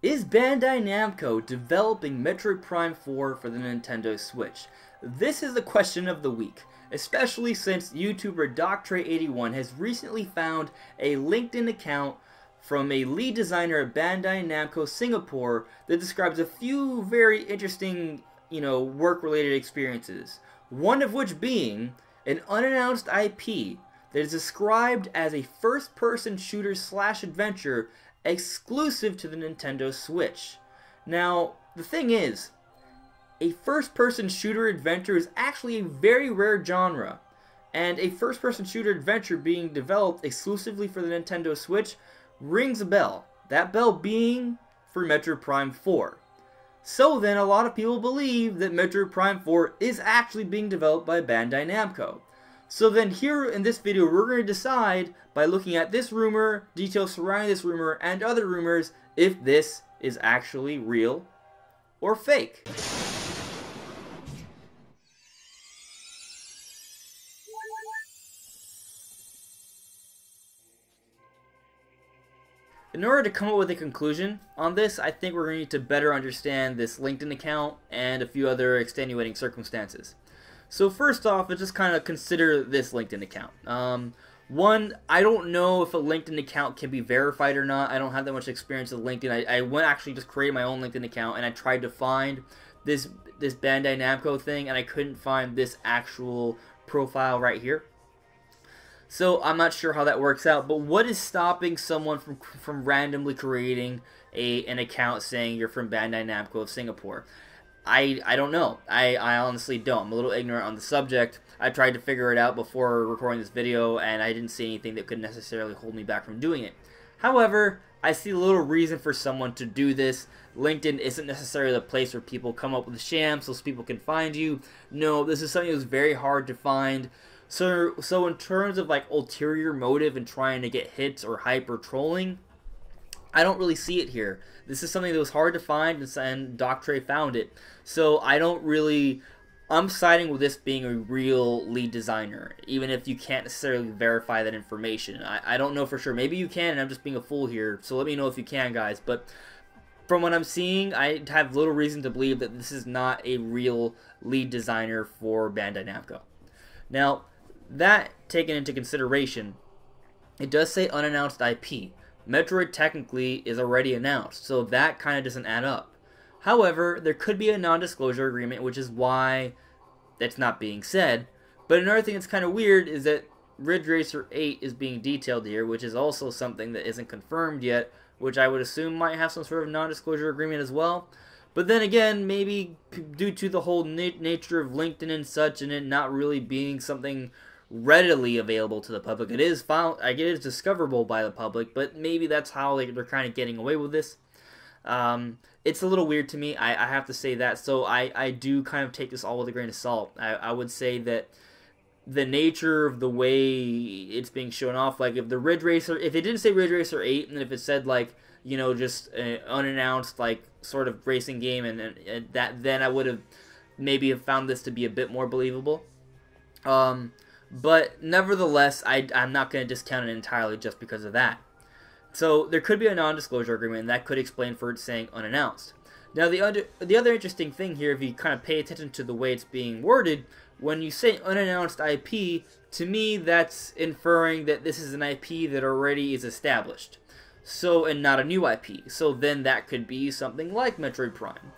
Is Bandai Namco developing Metroid Prime 4 for the Nintendo Switch? This is the question of the week, especially since YouTuber Doctray81 has recently found a LinkedIn account from a lead designer at Bandai Namco Singapore that describes a few very interesting, work-related experiences. One of which being an unannounced IP that is described as a first-person shooter/adventure exclusive to the Nintendo Switch. Now, the thing is, a first-person shooter adventure is actually a very rare genre, and a first-person shooter adventure being developed exclusively for the Nintendo Switch rings a bell. That bell being for Metroid Prime 4. So then, a lot of people believe that Metroid Prime 4 is actually being developed by Bandai Namco. So then here in this video, we're going to decide by looking at this rumor, details surrounding this rumor, and other rumors, if this is actually real or fake. In order to come up with a conclusion on this, I think we're going to need to better understand this LinkedIn account and a few other extenuating circumstances. So first off, let's just kind of consider this LinkedIn account. One, I don't know if a LinkedIn account can be verified or not. I don't have that much experience with LinkedIn. I went actually just created my own LinkedIn account and I tried to find this Bandai Namco thing and I couldn't find this actual profile right here. So I'm not sure how that works out, but what is stopping someone from randomly creating an account saying you're from Bandai Namco of Singapore? I don't know. I honestly don't. I'm a little ignorant on the subject. I tried to figure it out before recording this video, and I didn't see anything that could necessarily hold me back from doing it. However, I see a little reason for someone to do this. LinkedIn isn't necessarily the place where people come up with shams so people can find you. No, this is something that's very hard to find. So in terms of like ulterior motive and trying to get hits or hype or trolling, I don't really see it here. This is something that was hard to find, and Doctray found it. So I'm siding with this being a real lead designer, even if you can't necessarily verify that information. I don't know for sure. Maybe you can, and I'm just being a fool here. So let me know if you can, guys. But from what I'm seeing, I have little reason to believe that this is not a real lead designer for Bandai Namco. Now, that taken into consideration, it does say unannounced IP. Metroid technically is already announced, so that kind of doesn't add up. However, there could be a non-disclosure agreement, which is why that's not being said. But another thing that's kind of weird is that Ridge Racer 8 is being detailed here, which is also something that isn't confirmed yet, which I would assume might have some sort of non-disclosure agreement as well. But then again, maybe due to the whole nature of LinkedIn and such, and it not really being something readily available to the public, it is discoverable by the public, but maybe that's how they're kind of getting away with this. It's a little weird to me, I have to say that, so I do kind of take this all with a grain of salt. I would say that the nature of the way it's being shown off, like if it didn't say Ridge Racer 8, and if it said like, just an unannounced like sort of racing game, and then I would have maybe found this to be a bit more believable. But nevertheless, I'm not going to discount it entirely just because of that. So there could be a non-disclosure agreement, and that could explain for it saying unannounced. Now the other interesting thing here, if you kind of pay attention to the way it's being worded, when you say unannounced IP, to me that's inferring that this is an IP that already is established. So, and not a new IP. So then that could be something like Metroid Prime.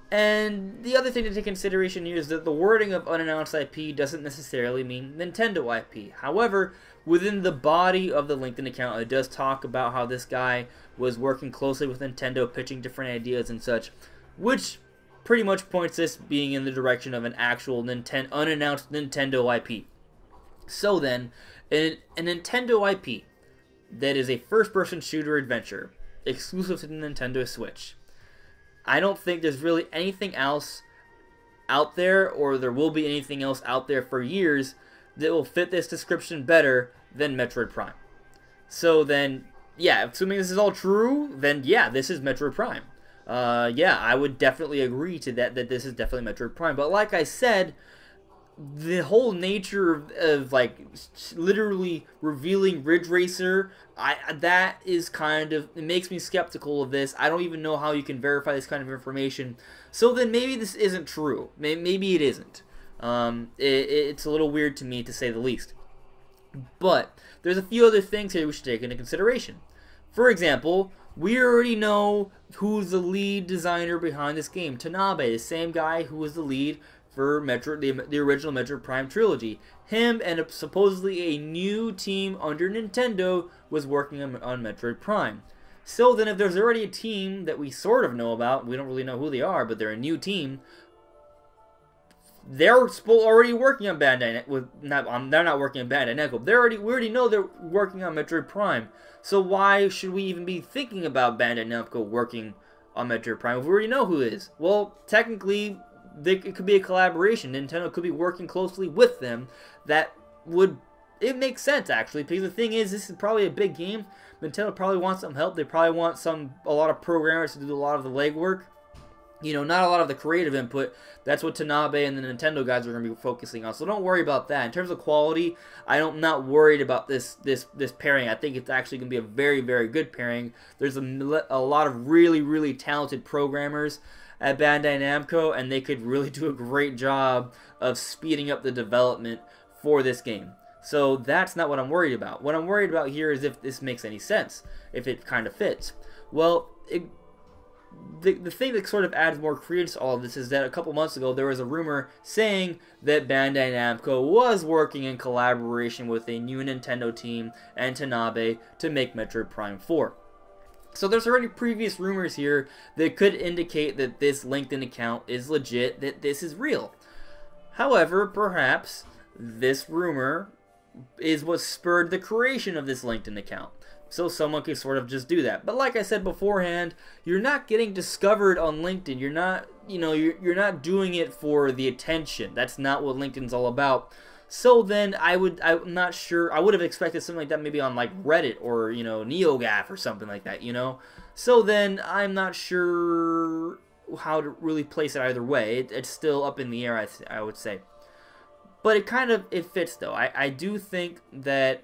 And the other thing to take into consideration here is that the wording of unannounced IP doesn't necessarily mean Nintendo IP. However, within the body of the LinkedIn account, it does talk about how this guy was working closely with Nintendo, pitching different ideas and such, which pretty much points this being in the direction of an actual unannounced Nintendo IP. So then, a Nintendo IP that is a first-person shooter adventure exclusive to the Nintendo Switch. I don't think there's really anything else out there, or there will be anything else out there for years, that will fit this description better than Metroid Prime. So then, yeah, assuming this is all true, then yeah, this is Metroid Prime. Yeah, I would definitely agree to that this is definitely Metroid Prime. But like I said, the whole nature of like literally revealing Ridge Racer, that is kind of, it makes me skeptical of this. I don't even know how you can verify this kind of information. So then maybe this isn't true. Maybe it isn't. It's a little weird to me, to say the least. But there's a few other things here we should take into consideration. For example, we already know who's the lead designer behind this game. Tanabe, the same guy who was the lead for the original Metroid Prime trilogy. Him and supposedly a new team under Nintendo was working on Metroid Prime. So then if there's already a team that we sort of know about, we don't really know who they are, but they're a new team, they're already working on Bandai. They're not working on Bandai Namco. We already know they're working on Metroid Prime. So why should we even be thinking about Bandai Namco working on Metroid Prime if we already know who it is? Well, technically, it could be a collaboration. Nintendo could be working closely with them. It makes sense, actually, because the thing is, this is probably a big game. Nintendo probably wants some help. They probably want a lot of programmers to do a lot of the legwork. You know, not a lot of the creative input. That's what Tanabe and the Nintendo guys are going to be focusing on. So don't worry about that. In terms of quality, I'm not worried about this pairing. I think it's actually going to be a very, very good pairing. There's a lot of really, really talented programmers at Bandai Namco, and they could really do a great job of speeding up the development for this game. So that's not what I'm worried about. What I'm worried about here is if this makes any sense, if it kind of fits. Well, the thing that sort of adds more credence to all of this is that a couple months ago there was a rumor saying that Bandai Namco was working in collaboration with a new Nintendo team and Tanabe to make Metroid Prime 4. So there's already previous rumors here that could indicate that this LinkedIn account is legit, that this is real. However, perhaps this rumor is what spurred the creation of this LinkedIn account. So someone could sort of just do that. But like I said beforehand, you're not getting discovered on LinkedIn. You're not, you're not doing it for the attention. That's not what LinkedIn's all about. So then I'm not sure. I would have expected something like that maybe on like Reddit or, NeoGAF or something like that, So then I'm not sure how to really place it either way. It's still up in the air, I would say. But it fits though. I do think that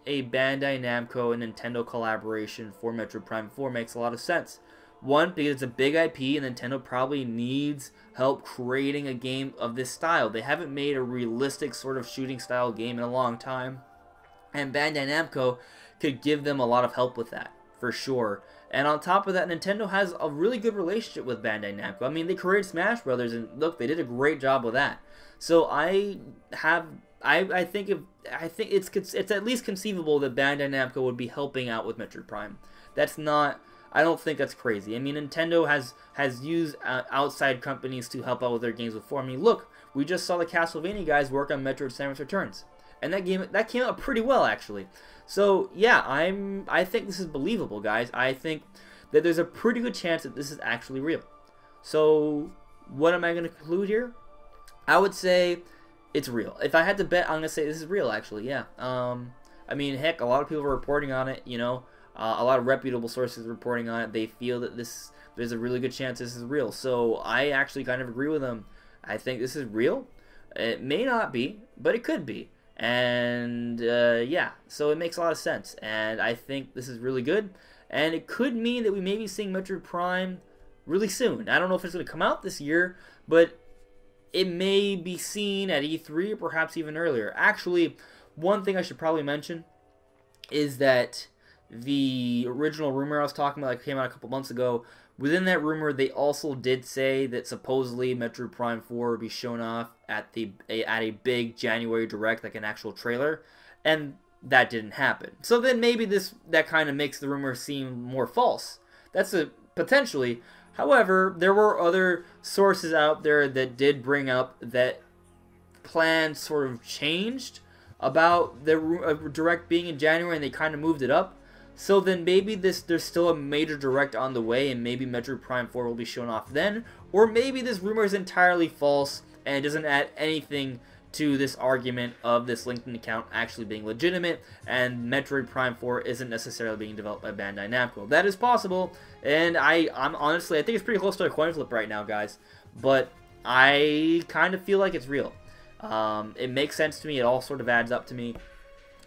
a Bandai Namco and Nintendo collaboration for Metroid Prime 4 makes a lot of sense. One, because it's a big IP and Nintendo probably needs help creating a game of this style. They haven't made a realistic sort of shooting style game in a long time. And Bandai Namco could give them a lot of help with that, for sure. And on top of that, Nintendo has a really good relationship with Bandai Namco. I mean, they created Smash Brothers, and look, they did a great job with that. So I think it's at least conceivable that Bandai Namco would be helping out with Metroid Prime. I don't think that's crazy. I mean, Nintendo has used outside companies to help out with their games before. I mean, look, we just saw the Castlevania guys work on Metroid Samus Returns, and that came out pretty well, actually. So yeah, I think this is believable, guys. I think that there's a pretty good chance that this is actually real. So what am I going to conclude here? I would say it's real. If I had to bet, I'm going to say this is real, actually, yeah. I mean, heck, a lot of people are reporting on it, a lot of reputable sources reporting on it. They feel that there's a really good chance this is real. So I actually kind of agree with them. I think this is real. It may not be, but it could be. And yeah, so it makes a lot of sense. And I think this is really good. And it could mean that we may be seeing Metroid Prime really soon. I don't know if it's going to come out this year, but it may be seen at E3 or perhaps even earlier. Actually, one thing I should probably mention is that the original rumor I was talking about that came out a couple months ago, within that rumor they also did say that supposedly Metroid Prime 4 would be shown off at a big January Direct, like an actual trailer, and that didn't happen. So then maybe that kind of makes the rumor seem more false. That's potentially. However, there were other sources out there that did bring up that plans sort of changed about the Direct being in January, and they kind of moved it up. So then maybe there's still a major Direct on the way, and maybe Metroid Prime 4 will be shown off then. Or maybe this rumor is entirely false, and it doesn't add anything to this argument of this LinkedIn account actually being legitimate, and Metroid Prime 4 isn't necessarily being developed by Bandai Namco. That is possible, and I'm honestly, I think it's pretty close to a coin flip right now, guys. But I kind of feel like it's real. It makes sense to me. It all sort of adds up to me.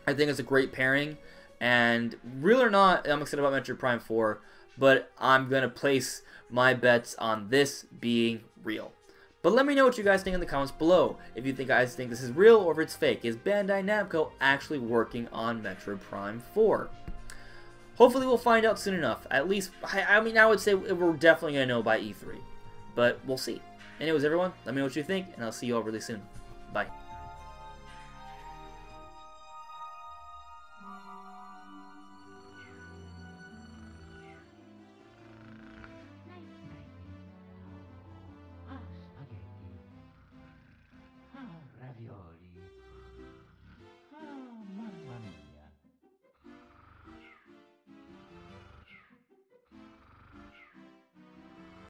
I think it's a great pairing, and real or not, I'm excited about Metroid Prime 4, but I'm going to place my bets on this being real. But let me know what you guys think in the comments below. If you guys think this is real or if it's fake. Is Bandai Namco actually working on Metroid Prime 4? Hopefully we'll find out soon enough. At least, I mean, I would say we're definitely going to know by E3. But we'll see. Anyways, everyone, let me know what you think, and I'll see you all really soon. Bye.